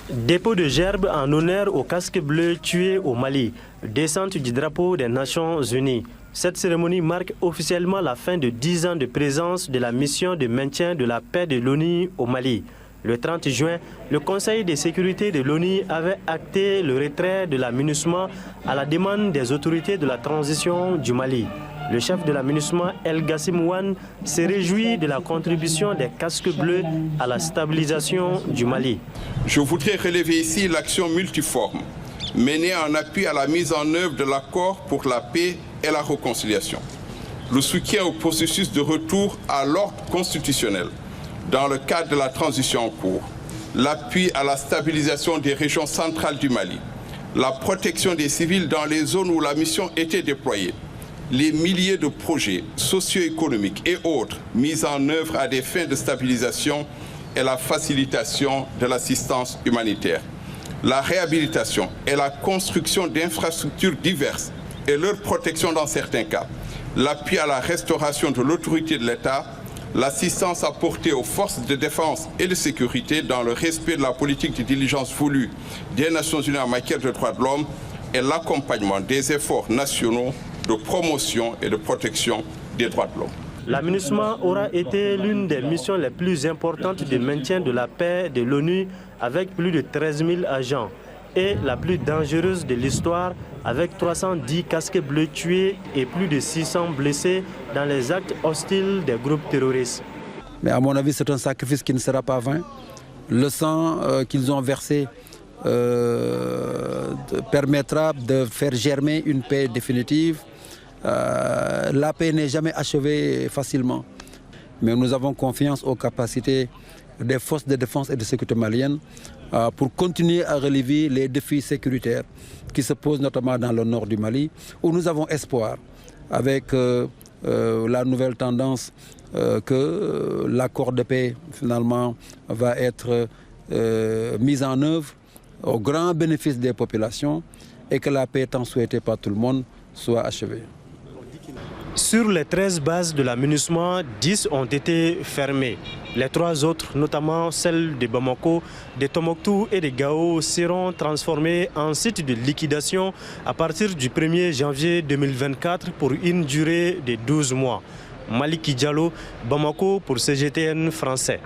Dépôt de gerbes en honneur aux casques bleus tués au Mali. Descente du drapeau des Nations Unies. Cette cérémonie marque officiellement la fin de 10 ans de présence de la mission de maintien de la paix de l'ONU au Mali. Le 30 juin, le Conseil de sécurité de l'ONU avait acté le retrait de la MINUSMA à la demande des autorités de la transition du Mali. Le chef de la MINUSMA, El Gassimouane, se réjouit de la contribution des casques bleus à la stabilisation du Mali. Je voudrais relever ici l'action multiforme menée en appui à la mise en œuvre de l'accord pour la paix et la réconciliation. Le soutien au processus de retour à l'ordre constitutionnel dans le cadre de la transition en cours, l'appui à la stabilisation des régions centrales du Mali, la protection des civils dans les zones où la mission était déployée, les milliers de projets socio-économiques et autres mis en œuvre à des fins de stabilisation et la facilitation de l'assistance humanitaire, la réhabilitation et la construction d'infrastructures diverses et leur protection dans certains cas, l'appui à la restauration de l'autorité de l'État, l'assistance apportée aux forces de défense et de sécurité dans le respect de la politique de diligence voulue des Nations Unies en matière de droits de l'homme et l'accompagnement des efforts nationaux de promotion et de protection des droits de l'homme. La MINUSMA aura été l'une des missions les plus importantes de maintien de la paix de l'ONU avec plus de 13 000 agents et la plus dangereuse de l'histoire avec 310 casques bleus tués et plus de 600 blessés dans les actes hostiles des groupes terroristes. Mais à mon avis, c'est un sacrifice qui ne sera pas vain. Le sang qu'ils ont versé permettra de faire germer une paix définitive. La paix n'est jamais achevée facilement, mais nous avons confiance aux capacités des forces de défense et de sécurité maliennes pour continuer à relever les défis sécuritaires qui se posent notamment dans le nord du Mali, où nous avons espoir, avec la nouvelle tendance que l'accord de paix finalement va être mis en œuvre au grand bénéfice des populations et que la paix tant souhaitée par tout le monde soit achevée. Sur les 13 bases de la MINUSMA, 10 ont été fermées. Les 3 autres, notamment celles de Bamako, de Tombouctou et de Gao, seront transformées en sites de liquidation à partir du 1er janvier 2024 pour une durée de 12 mois. Maliki Diallo, Bamako pour CGTN français.